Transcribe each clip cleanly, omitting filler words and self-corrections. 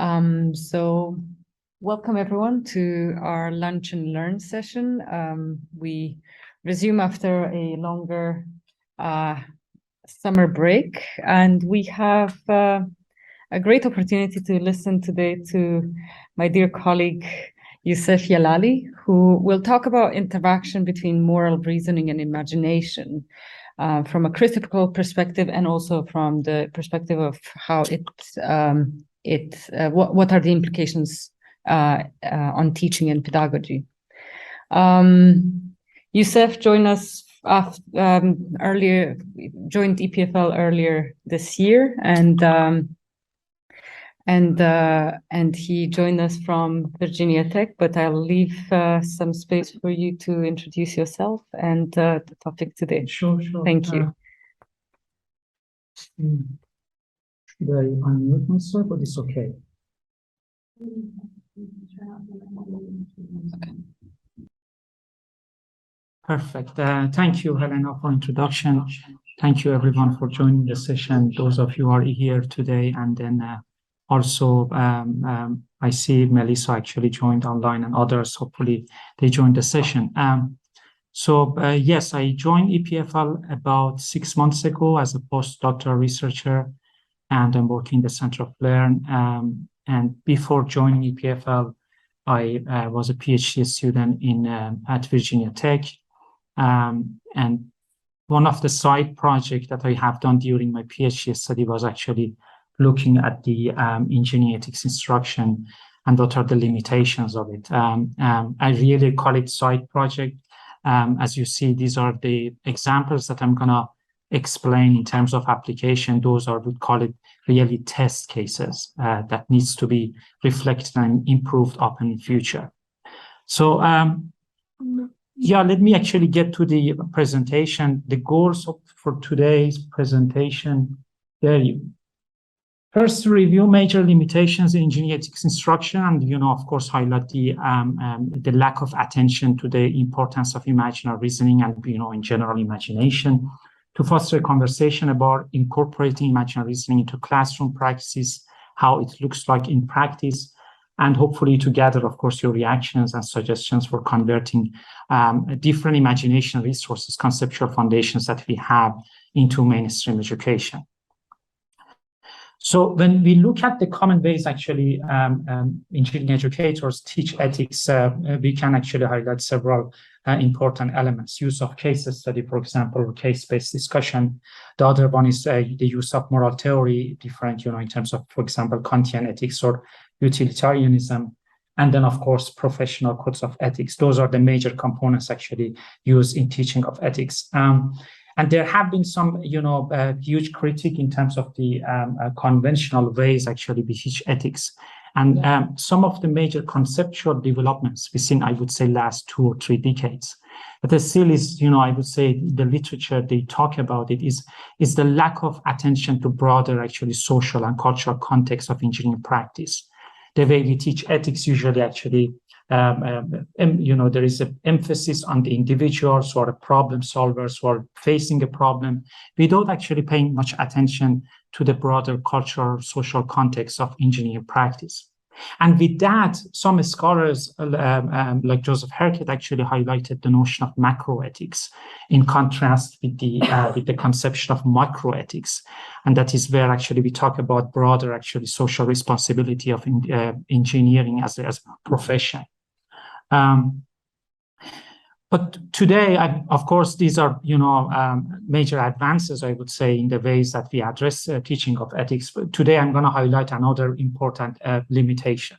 So welcome everyone to our Lunch and Learn session. We resume after a longer summer break, and we have a great opportunity to listen today to my dear colleague, Yousef Jalali, who will talk about interaction between moral reasoning and imagination from a critical perspective, and also from the perspective of how what are the implications on teaching and pedagogy. Yousef joined us earlier, joined EPFL earlier this year, and he joined us from Virginia Tech, but I'll leave some space for you to introduce yourself and the topic today. Sure. Thank you. Should I unmute myself, but it's okay? Okay. Perfect. Thank you, Helena, for introduction. Thank you, everyone, for joining the session. Those of you who are here today, and then also I see Melissa actually joined online, and others, hopefully, they joined the session. Yes, I joined EPFL about 6 months ago as a postdoctoral researcher, and I'm working in the Center of Learn. And before joining EPFL, I was a PhD student at Virginia Tech. And one of the side projects that I have done during my PhD study was actually looking at the engineering ethics instruction and what are the limitations of it. I really call it side project. As you see, these are the examples that I'm gonna explain in terms of application. Those are, we call it really test cases that needs to be reflected and improved upon in future. So yeah, let me actually get to the presentation. The goals for today's presentation. First, review major limitations in engineering ethics instruction, and of course, highlight the lack of attention to the importance of imaginary reasoning and in general imagination. To foster a conversation about incorporating imaginary reasoning into classroom practices, how it looks like in practice, and hopefully to gather, of course, your reactions and suggestions for converting different imagination resources, conceptual foundations that we have into mainstream education. So when we look at the common ways actually engineering educators teach ethics, we can actually highlight several important elements. Use of case study, for example, or case-based discussion. The other one is the use of moral theory, different, in terms of, for example, Kantian ethics or utilitarianism. And then, of course, professional codes of ethics. Those are the major components actually used in teaching of ethics. And there have been some, huge critique in terms of the conventional ways actually we teach ethics. And some of the major conceptual developments within, I would say, last 2 or 3 decades. But there still is, I would say, the literature they talk about it is the lack of attention to broader actually social and cultural context of engineering practice. The way we teach ethics usually actually there is an emphasis on the individuals or the problem solvers who are facing a problem without actually paying much attention to the broader cultural, social context of engineering practice. And with that, some scholars like Joseph Herket actually highlighted the notion of macroethics in contrast with the conception of microethics. And that is where actually we talk about broader actually social responsibility of engineering as a profession. But today, of course, these are, major advances, I would say, in the ways that we address teaching of ethics. But today, I'm going to highlight another important limitation.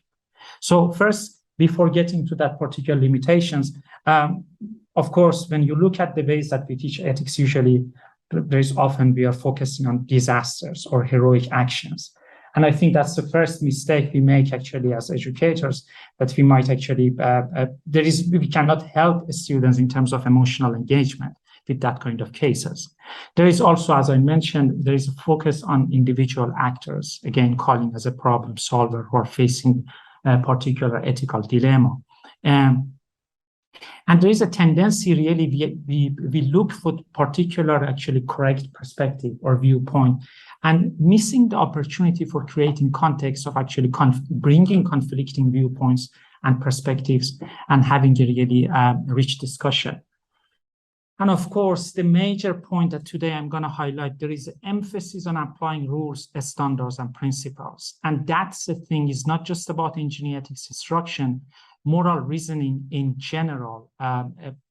So first, before getting to that particular limitations, of course, when you look at the ways that we teach ethics, usually there's often we are focusing on disasters or heroic actions. And I think that's the first mistake we make actually as educators, that we might actually, we cannot help students in terms of emotional engagement with that kind of cases. There is also, as I mentioned, there is a focus on individual actors, again, calling as a problem solver who are facing a particular ethical dilemma. And there is a tendency, really, we look for particular, actually correct perspective or viewpoint, and missing the opportunity for creating context of actually bringing conflicting viewpoints and perspectives and having a really rich discussion. And of course, the major point that today I'm going to highlight, there is emphasis on applying rules, standards, and principles. And that's the thing, is not just about engineering ethics instruction. Moral reasoning in general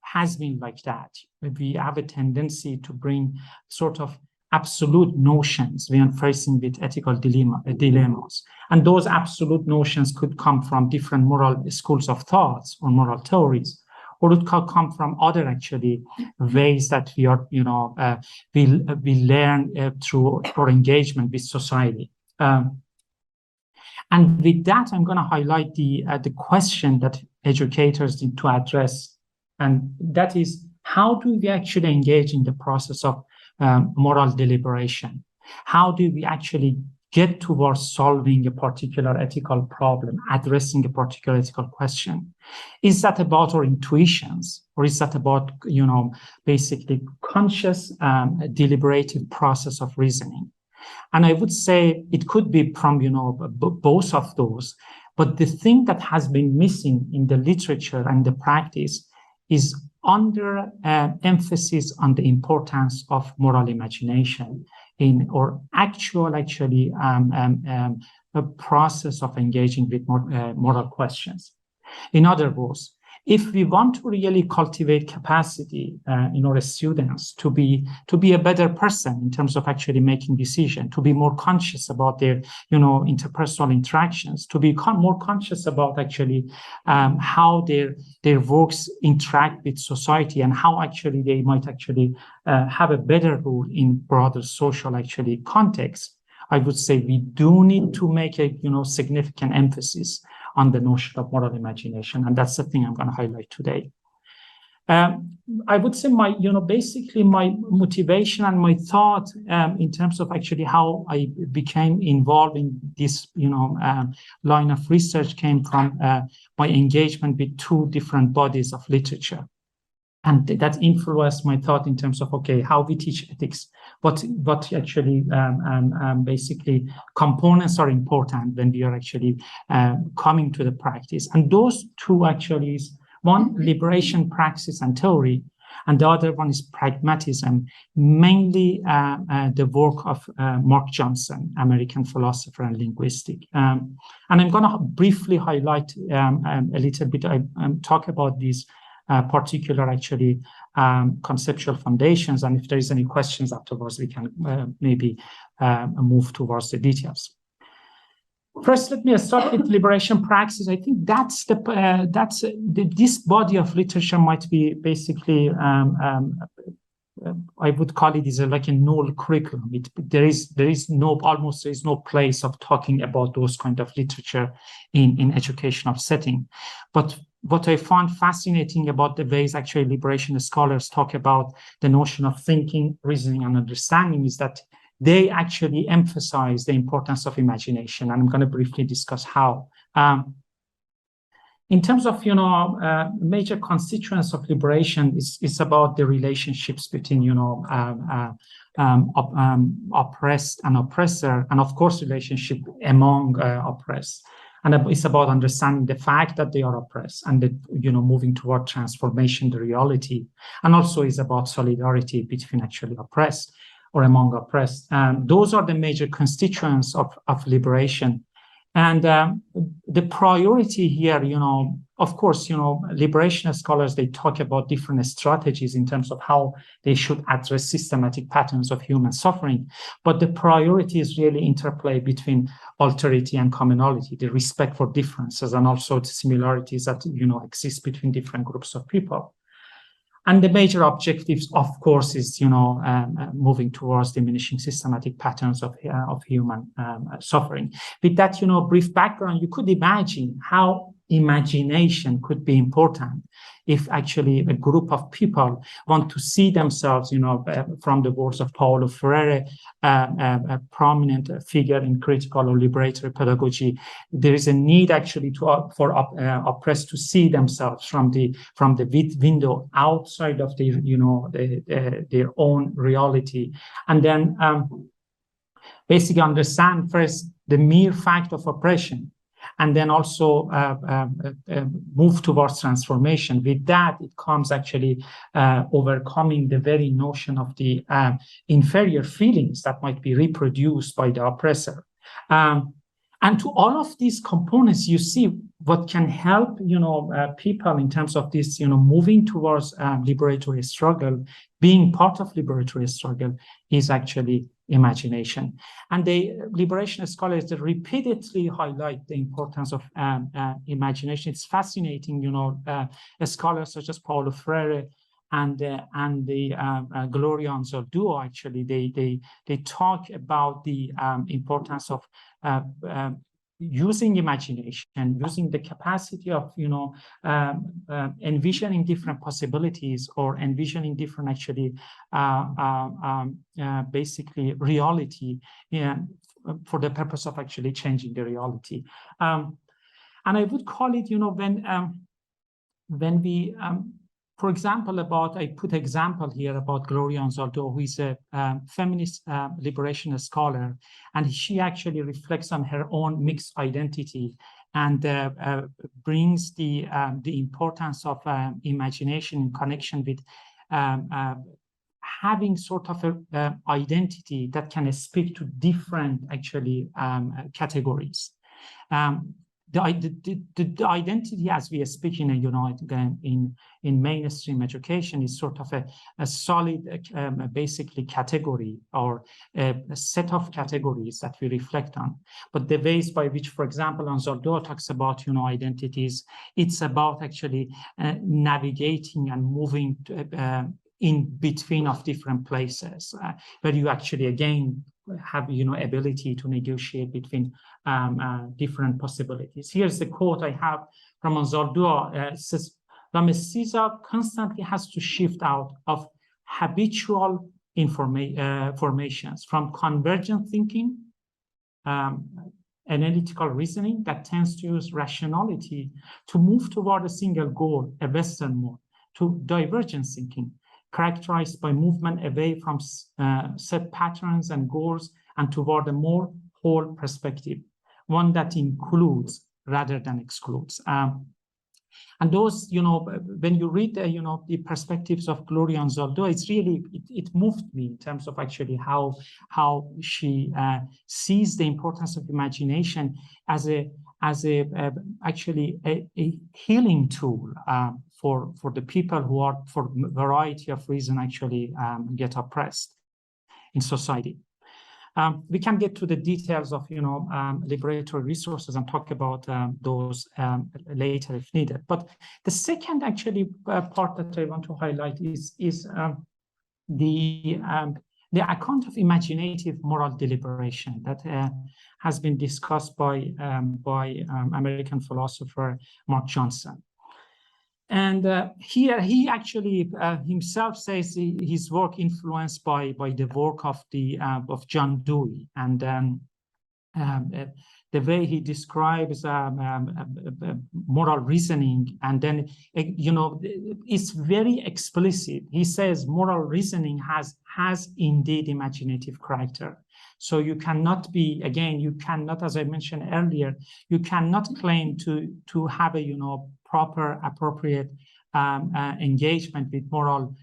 has been like that. We have a tendency to bring sort of absolute notions when facing with ethical dilemmas. And those absolute notions could come from different moral schools of thoughts or moral theories, or it could come from other actually ways that we are, we learn through our engagement with society. And with that, I'm going to highlight the question that educators need to address, and that is, how do we actually engage in the process of moral deliberation? How do we actually get towards solving a particular ethical problem, addressing a particular ethical question? Is that about our intuitions, or is that about, basically conscious, deliberative process of reasoning? And I would say it could be from, both of those. But the thing that has been missing in the literature and the practice is emphasis on the importance of moral imagination in our actual, actually, a process of engaging with moral questions. In other words, if we want to really cultivate capacity in our students to be a better person in terms of actually making decisions, to be more conscious about their, interpersonal interactions, to be more conscious about actually how their works interact with society, and how actually they might actually have a better role in broader social actually context, I would say we do need to make a significant emphasis on the notion of moral imagination, and that's the thing I'm going to highlight today. I would say basically my motivation and my thought in terms of actually how I became involved in this, line of research came from my engagement with two different bodies of literature. And that influenced my thought in terms of, okay, how we teach ethics, what actually basically components are important when we are actually coming to the practice. And those two actually is one, liberation, praxis, and theory, and the other one is pragmatism, mainly the work of Mark Johnson, American philosopher and linguistic. And I'm going to briefly highlight a little bit, talk about these particular actually conceptual foundations, and if there is any questions afterwards, we can maybe move towards the details. First, let me start with liberation praxis. I think that's this body of literature might be basically I would call it is like a null curriculum. There is no place of talking about those kind of literature in educational setting. But what I found fascinating about the ways actually liberation scholars talk about the notion of thinking, reasoning, and understanding is that they actually emphasize the importance of imagination. And I'm going to briefly discuss how. In terms of, major constituents of liberation, it's about the relationships between, oppressed and oppressor, and of course, relationship among oppressed. And it's about understanding the fact that they are oppressed and that, moving toward transformation, the reality. And also is about solidarity between actually oppressed or among oppressed. Those are the major constituents of liberation. And the priority here, of course, liberation scholars, they talk about different strategies in terms of how they should address systematic patterns of human suffering. But the priority is really interplay between alterity and commonality, the respect for differences, and also the similarities that, exist between different groups of people. And the major objectives, of course, is moving towards diminishing systematic patterns of human suffering. With that brief background, you could imagine how imagination could be important if actually a group of people want to see themselves, from the words of Paulo Freire, a prominent figure in critical or liberatory pedagogy. There is a need actually for oppressed to see themselves from the window outside of their, their own reality, and then basically understand first the mere fact of oppression, and then also move towards transformation. With that, it comes actually overcoming the very notion of the inferior feelings that might be reproduced by the oppressor. And to all of these components, you see what can help, people in terms of this, moving towards liberatory struggle, being part of liberatory struggle, is actually imagination. And the liberation scholars repeatedly highlight the importance of imagination. It's fascinating, scholars such as Paulo Freire and the Gloria Anzaldúa, actually, they talk about the importance of using imagination, using the capacity of, envisioning different possibilities, or envisioning different, actually, basically reality, for the purpose of actually changing the reality. And I would call it, when we, for example, I put example here about Gloria Anzaldúa, who is a feminist liberation scholar, and she actually reflects on her own mixed identity and brings the importance of imagination in connection with having sort of a identity that can speak to different, actually, categories. The identity, as we speak in mainstream education, is sort of a solid, basically, category, or a set of categories that we reflect on. But the ways by which, for example, Anzaldúa talks about, identities, it's about actually navigating and moving in between of different places, where you actually, again, have ability to negotiate between different possibilities. Here's the quote I have from Anzaldúa. It says, "La mestiza constantly has to shift out of habitual formations from convergent thinking, analytical reasoning that tends to use rationality to move toward a single goal, a Western mode, to divergent thinking, characterized by movement away from set patterns and goals and toward a more whole perspective, one that includes rather than excludes." And those, when you read, the perspectives of Gloria Anzaldúa, it's really, it moved me in terms of actually how she sees the importance of imagination as actually a healing tool for the people who are, for a variety of reasons, actually get oppressed in society. We can get to the details of, liberatory resources and talk about those later if needed. But the second, actually, part that I want to highlight is the account of imaginative moral deliberation that has been discussed by American philosopher Mark Johnson. And here he actually himself says his work influenced by the work of John Dewey, and the way he describes moral reasoning, and then it's very explicit. He says moral reasoning has indeed imaginative character. So you cannot be, again, you cannot, as I mentioned earlier, you cannot claim to have a proper, appropriate engagement with moral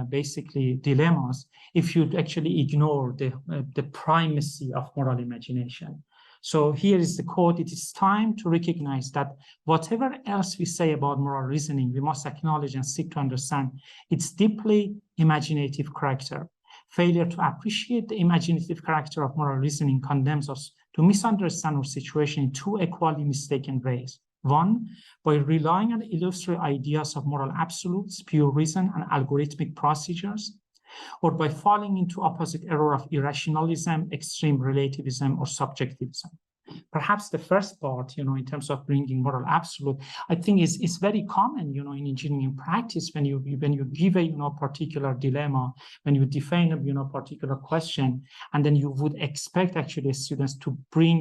basically dilemmas if you actually ignore the primacy of moral imagination. So here is the quote: "It is time to recognize that whatever else we say about moral reasoning, we must acknowledge and seek to understand its deeply imaginative character. Failure to appreciate the imaginative character of moral reasoning condemns us to misunderstand our situation in two equally mistaken ways. One, by relying on illusory ideas of moral absolutes, pure reason, and algorithmic procedures, or by falling into opposite error of irrationalism, extreme relativism, or subjectivism. perhaps the first part, in terms of bringing moral absolute, I think is very common, in engineering practice. When you give a particular dilemma, when you define a particular question, and then you would expect actually students to bring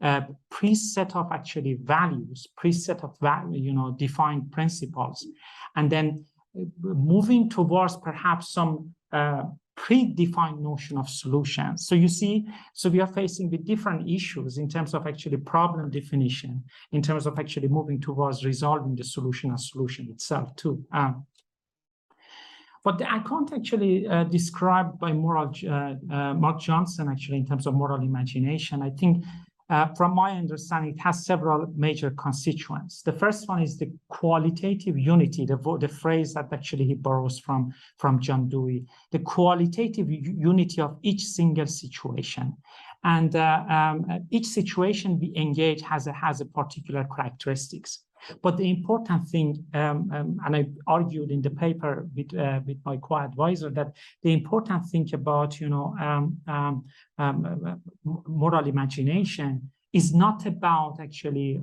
a preset of actually values, preset of defined principles, and then moving towards perhaps some predefined notion of solutions. So you see, so we are facing with different issues in terms of actually problem definition, in terms of actually moving towards resolving the solution and solution itself too. But the account actually described by Mark Johnson actually in terms of moral imagination, I think from my understanding, it has several major constituents. The first one is the qualitative unity, the phrase that actually he borrows from John Dewey, the qualitative unity of each single situation. And each situation we engage has a particular characteristics. But the important thing, and I argued in the paper with my co-advisor, that the important thing about moral imagination is not about actually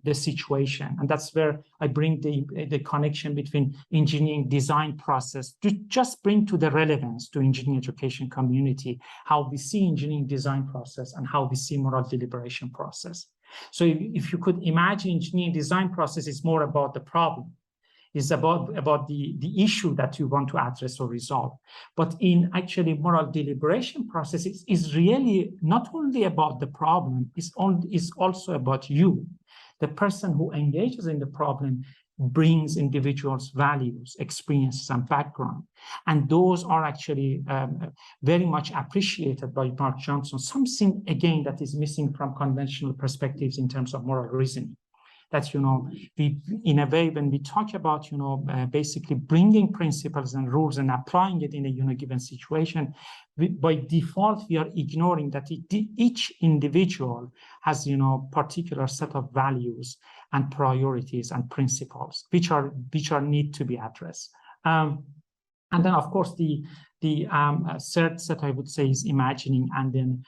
the situation, and that's where I bring the connection between engineering design process to just bring to the relevance to engineering education community how we see engineering design process and how we see moral deliberation process. So if you could imagine engineering design process is more about the problem, is about the issue that you want to address or resolve. But in actually moral deliberation process is really not only about the problem, it's also about you. The person who engages in the problem brings individuals' values, experiences, and background. And those are actually very much appreciated by Mark Johnson, something, again, that is missing from conventional perspectives in terms of moral reasoning. That, we, in a way, when we talk about, basically bringing principles and rules and applying it in a given situation, by default, we are ignoring that each individual has, particular set of values and priorities and principles, which are need to be addressed. And then, of course, the third set, I would say, is imagining and then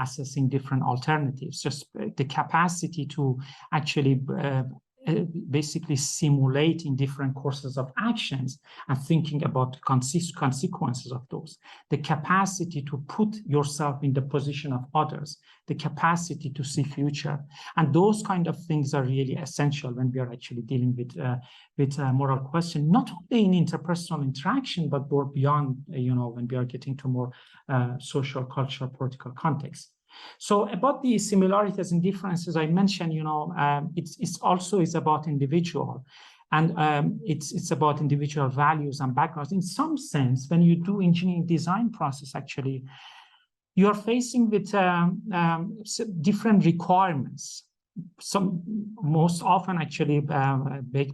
assessing different alternatives, just the capacity to actually basically simulating different courses of actions and thinking about the consequences of those, the capacity to put yourself in the position of others, the capacity to see future. And those kind of things are really essential when we are actually dealing with a moral question, not only in interpersonal interaction, but more beyond, when we are getting to more social, cultural, political context. So about the similarities and differences, I mentioned, it's also about individual, and it's about individual values and backgrounds. In some sense, when you do engineering design process, actually, you are facing with different requirements. Some most often actually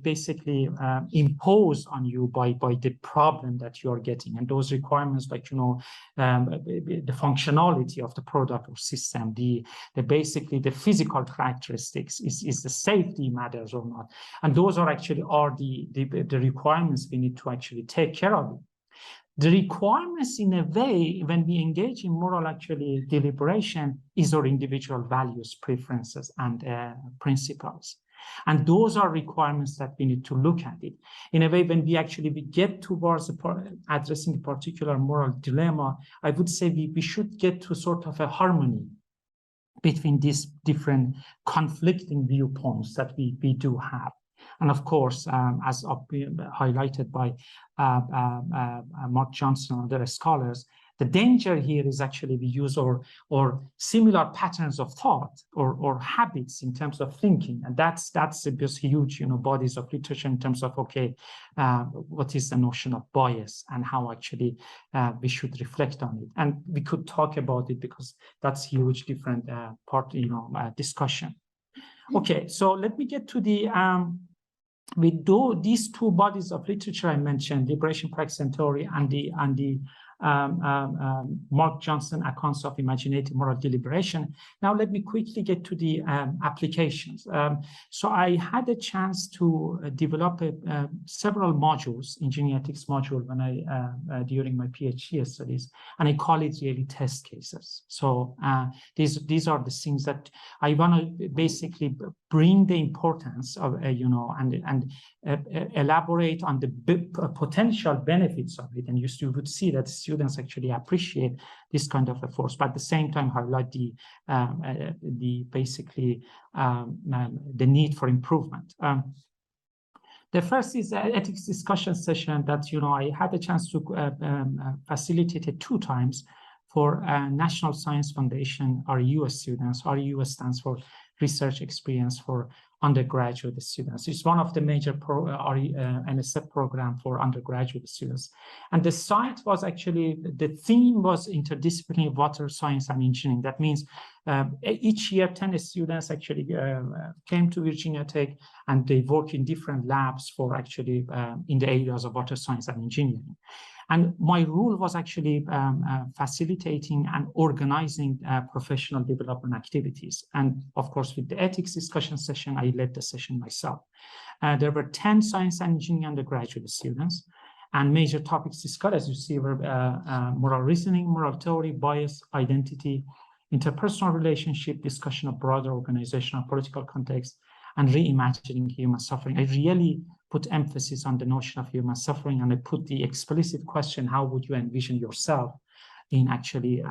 basically imposed on you by the problem that you are getting, and those requirements, like the functionality of the product or system, the basically the physical characteristics, is the safety matters or not, and those are actually the requirements we need to actually take care of. The requirements, in a way, when we engage in moral actually deliberation, is our individual values, preferences, and principles. And those are requirements that we need to look at it. In a way, when we get towards addressing a particular moral dilemma, I would say we should get to sort of a harmony between these different conflicting viewpoints that we do have. And of course, as highlighted by Mark Johnson and other scholars, the danger here is actually we use or similar patterns of thought or habits in terms of thinking, and that's just huge, bodies of literature in terms of what is the notion of bias and how actually we should reflect on it, and we could talk about it because that's huge different discussion. Okay, so let me get to the these two bodies of literature I mentioned, liberation practice and theory, and the Mark Johnson, Accounts of Imaginative Moral Deliberation. Now, let me quickly get to the applications. So I had a chance to develop several modules, engineering ethics module, when during my PhD studies, and I call it really test cases. So these are the things that I want to basically bring the importance of, and elaborate on the potential benefits of it. And you would see that students actually appreciate this kind of efforts, but at the same time highlight the need for improvement. The first is an ethics discussion session that I had a chance to facilitate it 2 times for National Science Foundation REU students. REU stands for Research Experience for Undergraduate Students. It's one of the major NSF program for undergraduate students. And the site was actually, the theme was interdisciplinary water science and engineering. That means each year 10 students actually came to Virginia Tech, and they work in different labs for actually in the areas of water science and engineering. And my role was actually facilitating and organizing professional development activities. And of course, with the ethics discussion session, I led the session myself. There were 10 science and engineering undergraduate students, and major topics discussed, as you see, were moral reasoning, moral theory, bias, identity, interpersonal relationship, discussion of broader organizational political context, and reimagining human suffering. I really put emphasis on the notion of human suffering, and I put the explicit question, how would you envision yourself in actually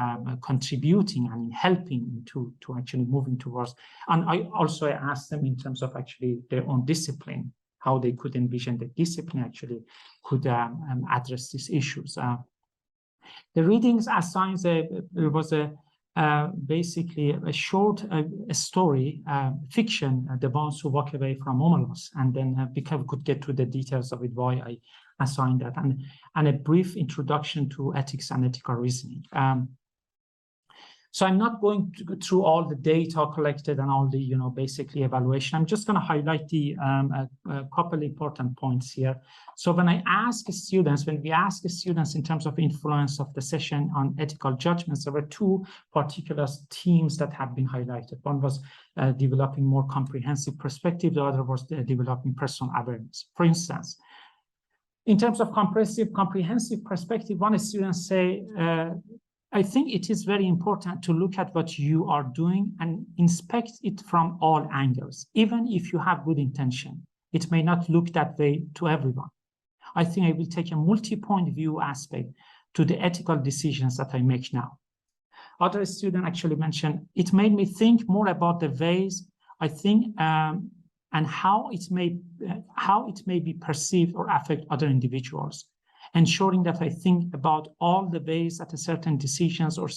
contributing and in helping to actually moving towards. And I also asked them in terms of actually their own discipline, how they could envision the discipline actually could address these issues. The readings assigned, there was basically a short story, fiction, The Ones Who Walk Away from Omelos, and then because we could get to the details of it, why I assigned that, and a brief introduction to ethics and ethical reasoning. So I'm not going to go through all the data collected and all the, basically evaluation. I'm just going to highlight the a couple important points here. So when we ask students in terms of influence of the session on ethical judgments, there were 2 particular themes that have been highlighted. One was developing more comprehensive perspective. The other was developing personal awareness. For instance, in terms of comprehensive perspective, one student say, I think it is very important to look at what you are doing and inspect it from all angles. Even if you have good intention, it may not look that way to everyone. I think I will take a multi-point view aspect to the ethical decisions that I make now. Other student actually mentioned, it made me think more about the ways I think and how it may be perceived or affect other individuals, ensuring that I think about all the ways that a certain decisions or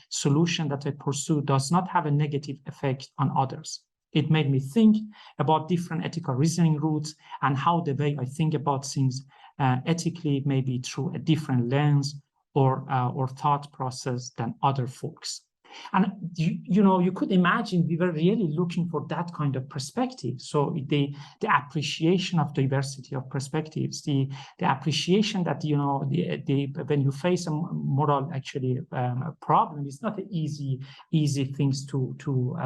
solution that I pursue does not have a negative effect on others. It made me think about different ethical reasoning routes and how the way I think about things ethically may be through a different lens or thought process than other folks. And you could imagine we were really looking for that kind of perspective. So the appreciation of diversity of perspectives, the appreciation that when you face a moral actually problem, it's not an easy things to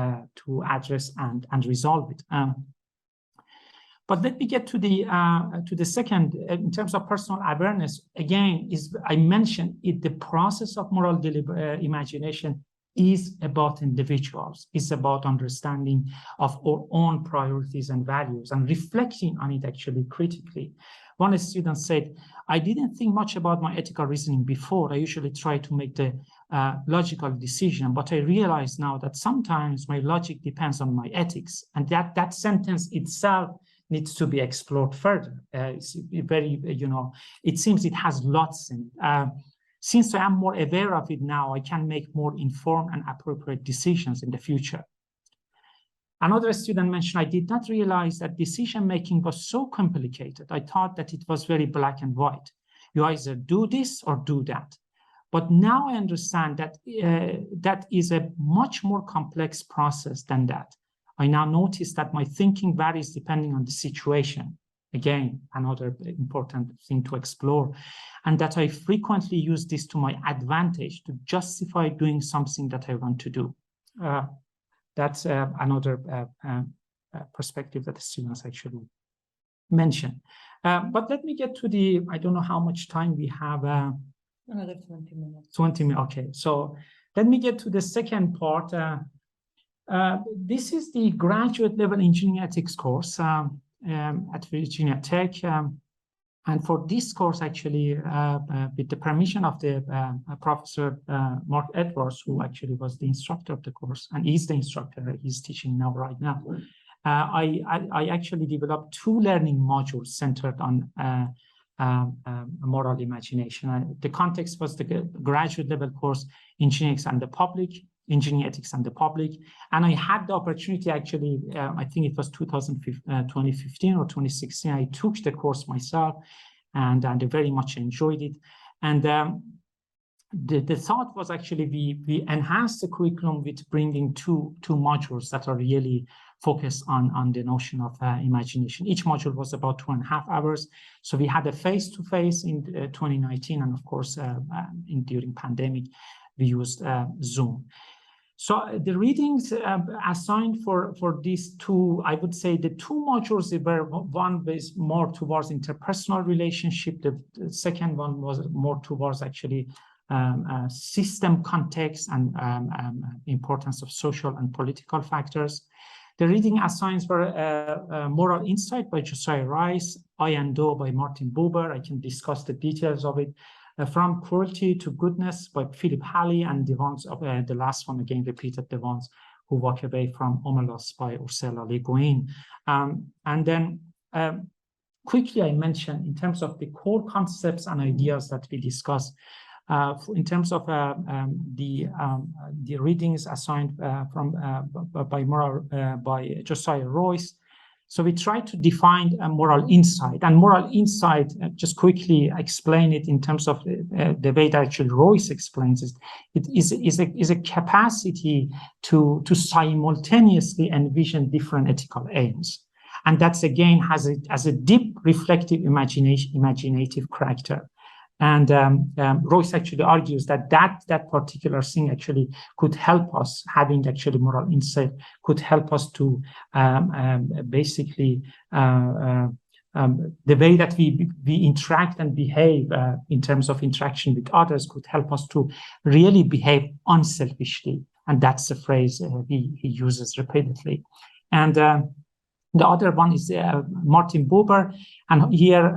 address and resolve it. But let me get to the second, in terms of personal awareness. Again, I mentioned it. The process of moral imagination is about individuals. It's about understanding of our own priorities and values and reflecting on it actually critically. One student said, I didn't think much about my ethical reasoning before. I usually try to make the logical decision, but I realize now that sometimes my logic depends on my ethics. And that sentence itself needs to be explored further. It's very, it seems it has lots in it. Since I am more aware of it now, I can make more informed and appropriate decisions in the future. Another student mentioned, I did not realize that decision-making was so complicated. I thought that it was very black and white. You either do this or do that. But now I understand that that is a much more complex process than that. I now notice that my thinking varies depending on the situation. Again, another important thing to explore, and that I frequently use this to my advantage to justify doing something that I want to do. That's another perspective that the students actually mention. But let me get to the, I don't know how much time we have. Another 20 minutes. 20 minutes, okay. So let me get to the second part. This is the graduate level engineering ethics course at Virginia Tech. And for this course, actually, with the permission of the Professor Mark Edwards, who actually was the instructor of the course, and is the instructor, he's teaching now right now. I actually developed 2 learning modules centered on moral imagination. The context was the graduate level course, Engineering and the Public, Engineering Ethics and the Public. And I had the opportunity, actually, I think it was 2015 or 2016, I took the course myself, and I very much enjoyed it. And the thought was actually we enhanced the curriculum with bringing two modules that are really focused on the notion of imagination. Each module was about 2.5 hours. So we had a face-to-face in 2019, and of course, during pandemic, we used Zoom. So the readings assigned for these 2, I would say the 2 modules, they were, one was more towards interpersonal relationship. The second one was more towards actually system context and importance of social and political factors. The reading assigns were Moral Insight by Josiah Rice, I and Doe by Martin Buber. I can discuss the details of it. From Cruelty to Goodness by Philip Halley, and the ones of the last one again repeated, The Ones Who Walk Away from Omelos by Ursula Le Guin. And then quickly I mentioned in terms of the core concepts and ideas that we discussed. In terms of the readings assigned by Josiah Royce. So we try to define a moral insight, and moral insight, just quickly explain it in terms of the way that actually Royce explains it. It is a capacity to simultaneously envision different ethical aims. And that's again has a deep reflective imaginative character. And Royce actually argues that particular thing actually could help us, having actually moral insight, could help us to basically the way that we interact and behave in terms of interaction with others could help us to really behave unselfishly. And that's the phrase he uses repeatedly. And the other one is Martin Buber, and here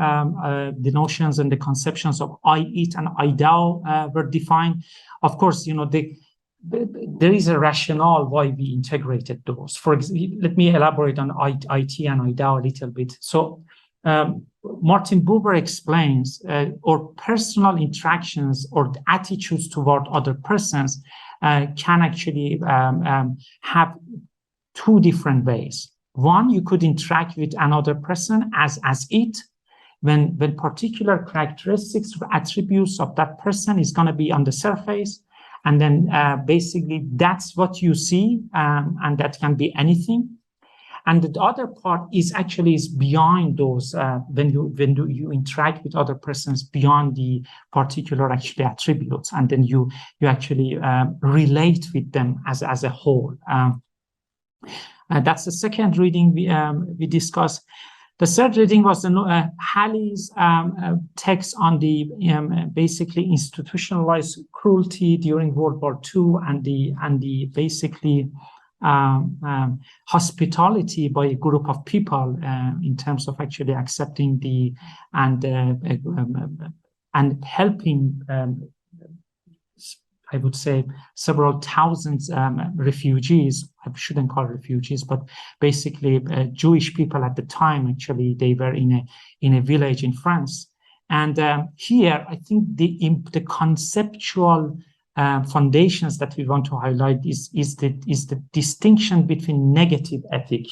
the notions and the conceptions of I, it, and I, thou were defined. Of course, you know, there is a rationale why we integrated those. For example, let me elaborate on IT and I, thou a little bit. So Martin Buber explains or personal interactions or attitudes toward other persons can actually have 2 different ways. One, you could interact with another person as it, when particular characteristics or attributes of that person is going to be on the surface. And then basically that's what you see, and that can be anything. And the other part is beyond those, when you interact with other persons beyond the particular actually attributes, and then you actually relate with them as a whole. That's the second reading we discussed. The third reading was Halley's text on the basically institutionalized cruelty during World War II and the basically hospitality by a group of people in terms of actually accepting and helping. I would say several thousands refugees. I shouldn't call refugees, but basically Jewish people at the time. Actually, they were in a village in France. And here, I think the conceptual foundations that we want to highlight is the distinction between negative ethic,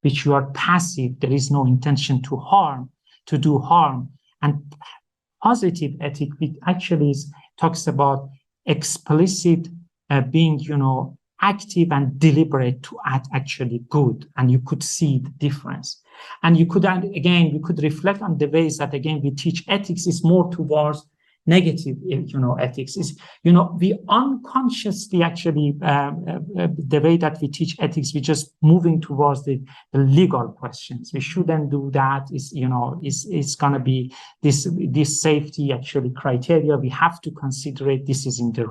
which you are passive, there is no intention to do harm, and positive ethic, which actually talks about explicit being, active and deliberate to act actually good, and you could see the difference. And you could, again, we could reflect on the ways that, again, we teach ethics is more towards negative, ethics is, we unconsciously actually, the way that we teach ethics, we're just moving towards the legal questions. We shouldn't do that. It's going to be this safety actually criteria. We have to consider it. This is in the,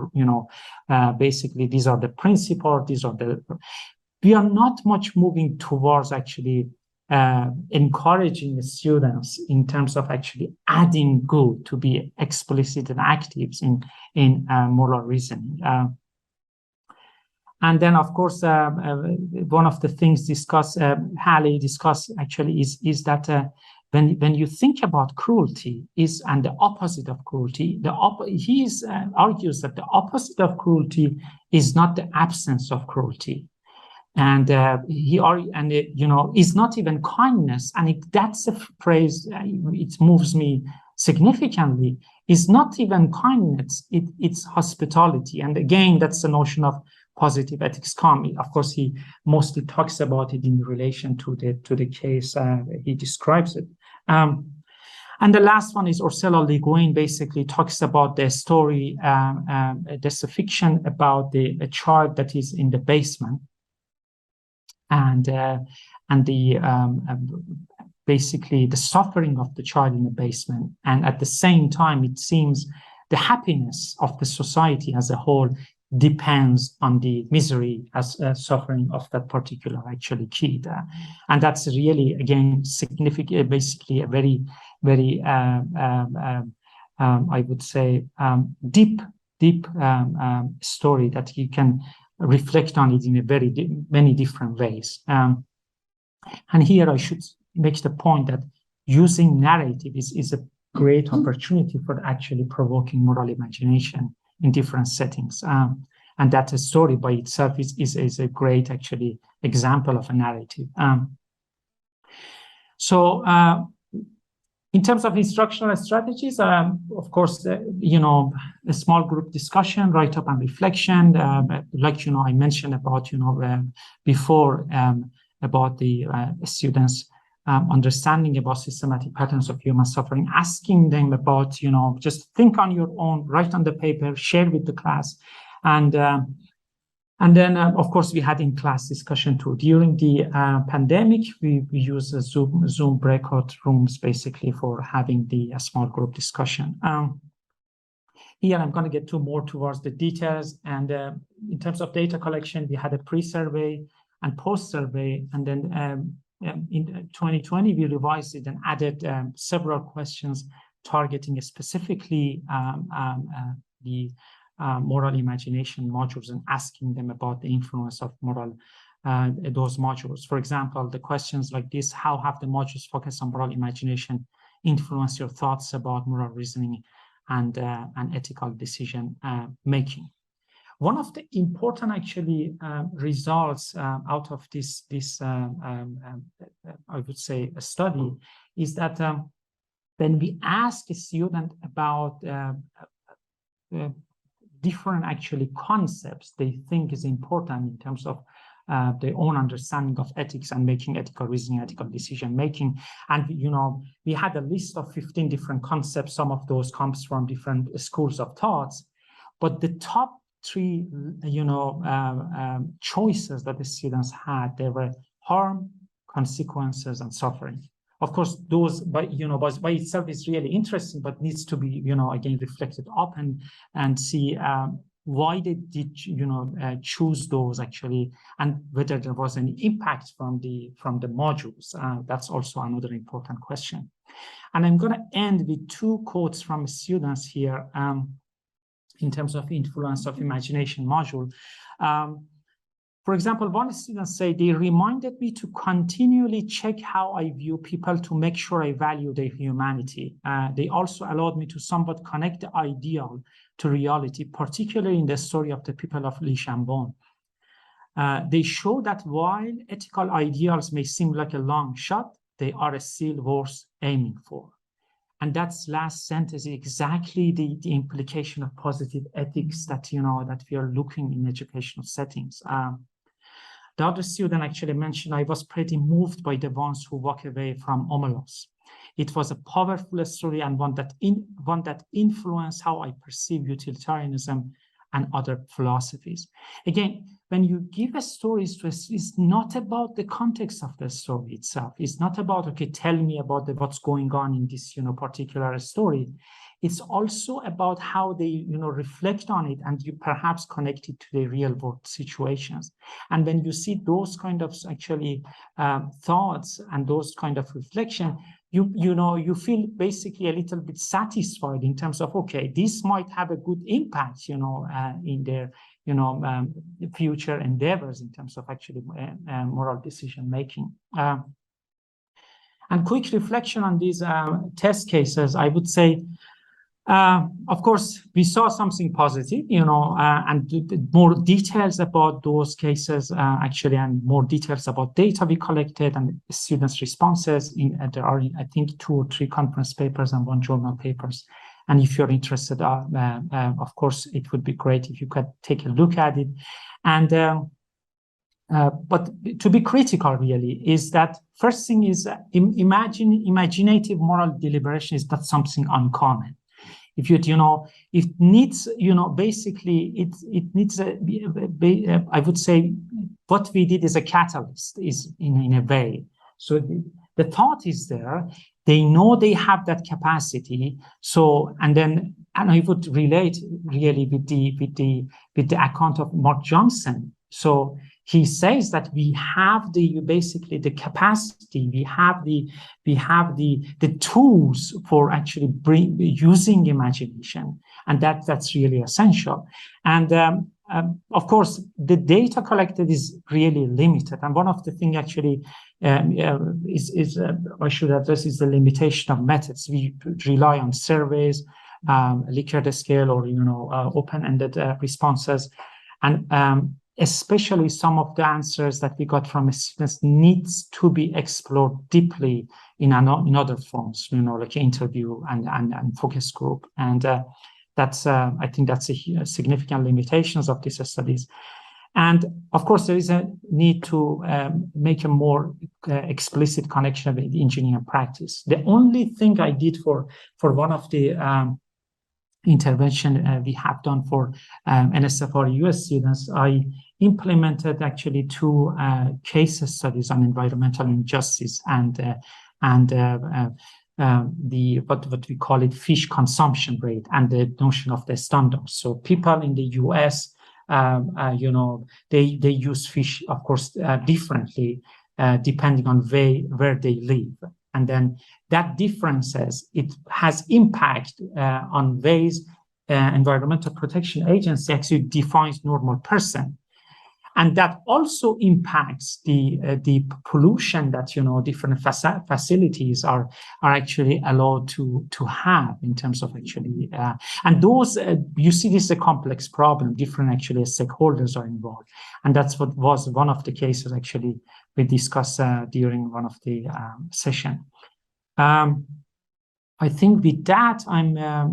basically, these are the principles. We are not much moving towards actually encouraging the students in terms of actually adding good to be explicit and active in moral reasoning. And then, of course, one of the things Haley discussed actually is that when you think about cruelty and the opposite of cruelty, he argues that the opposite of cruelty is not the absence of cruelty. And is not even kindness. And that's a phrase, it moves me significantly. It's not even kindness, it's hospitality. And again, that's the notion of positive ethics. Of course, he mostly talks about it in relation to the case he describes it. And the last one is Ursula Le Guin basically talks about the story, there's a fiction about a child that is in the basement. And basically the suffering of the child in the basement, and at the same time, it seems the happiness of the society as a whole depends on the misery as suffering of that particular actually kid, and that's really again significant. Basically, a very, very I would say deep story that you can reflect on it in many different ways. And here I should make the point that using narrative is a great opportunity for actually provoking moral imagination in different settings. And that a story by itself is a great actually example of a narrative. In terms of instructional strategies, of course, a small group discussion, write-up and reflection, like, I mentioned about, before, about the students' understanding about systematic patterns of human suffering, asking them about, just think on your own, write on the paper, share with the class. And then, of course, we had in-class discussion too. During the pandemic, we use Zoom breakout rooms basically for having the small group discussion. Here, I'm going to get more towards the details. And in terms of data collection, we had a pre-survey and post-survey. And then in 2020, we revised it and added several questions targeting specifically the moral imagination modules and asking them about the influence of those modules. For example, the questions like this: how have the modules focused on moral imagination influence your thoughts about moral reasoning and ethical decision making? One of the important actually results out of this I would say a study is that when we ask a student about different actually concepts they think is important in terms of their own understanding of ethics and making ethical reasoning, ethical decision making. And we had a list of 15 different concepts. Some of those comes from different schools of thoughts, but the top three choices that the students had, they were harm, consequences, and suffering. Of course, those by itself is really interesting, but needs to be again reflected up and see why they did choose those actually, and whether there was any impact from the modules. That's also another important question. And I'm going to end with two quotes from students here in terms of influence of imagination module. For example, one student said, they reminded me to continually check how I view people to make sure I value their humanity. They also allowed me to somewhat connect the ideal to reality, particularly in the story of the people of Li Shambon. They show that while ethical ideals may seem like a long shot, they are still worth aiming for. And that's last sentence, exactly the implication of positive ethics that, that we are looking in educational settings. The other student actually mentioned, I was pretty moved by the ones who walk away from Omelos. It was a powerful story and one that influenced how I perceive utilitarianism and other philosophies. Again, when you give a story, it's not about the context of the story itself. It's not about, okay, tell me about what's going on in this, particular story. It's also about how they, reflect on it and you perhaps connect it to the real world situations. And when you see those kind of actually thoughts and those kind of reflection, you feel basically a little bit satisfied in terms of, okay, this might have a good impact, in their, future endeavors in terms of actually moral decision making. And quick reflection on these test cases, I would say, of course, we saw something positive, and more details about those cases, actually, and more details about data we collected and students' responses. There are, I think, 2 or 3 conference papers and 1 journal papers. And if you're interested, of course, it would be great if you could take a look at it. And but to be critical, really, is that first thing is imaginative moral deliberation is not something uncommon. If it needs, basically it needs I would say what we did is a catalyst, is in a way. So the thought is there. They know they have that capacity. So, and I would relate really with the account of Mark Johnson. So he says that we have basically the capacity, we have the tools for actually using imagination, and that's really essential. And of course, the data collected is really limited. And one of the things actually I should address is the limitation of methods. We rely on surveys, Likert scale, or open-ended responses, and especially some of the answers that we got from students needs to be explored deeply in other forms, like interview and focus group. And that's I think that's a significant limitations of these studies. And of course, there is a need to make a more explicit connection with engineering practice. The only thing I did for one of the intervention we have done for NSFR US students, I implemented actually 2 case studies on environmental injustice and what we call it fish consumption rate and the notion of the standards. So people in the US, they use fish, of course, differently depending on where they live. And then that differences, it has impact on ways Environmental Protection Agency actually defines normal person. And that also impacts the pollution that different facilities are actually allowed to have in terms of actually and those you see this is a complex problem. Different actually stakeholders are involved, and that's what was one of the cases actually we discussed during one of the session. I think with that,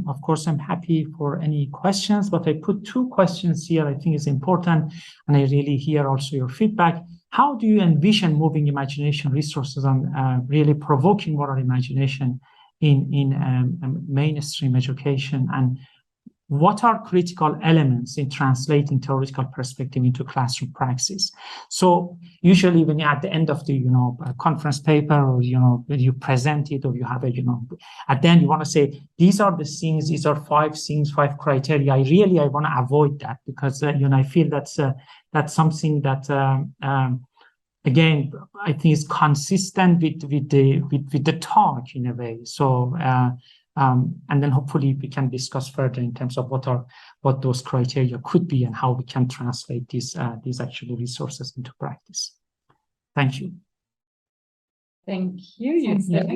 of course, I'm happy for any questions, but I put 2 questions here I think is important, and I really hear also your feedback. How do you envision moving imagination resources on really provoking moral imagination in mainstream education? And what are critical elements in translating theoretical perspective into classroom praxis? So usually when you're at the end of the conference paper, or when you present it, or you have a at the end you want to say these are the things, these are 5 things, 5 criteria. I want to avoid that, because I feel that's something that again I think is consistent with the talk in a way. So and then hopefully we can discuss further in terms of what those criteria could be and how we can translate these actual resources into practice. Thank you. Thank you, Yousef.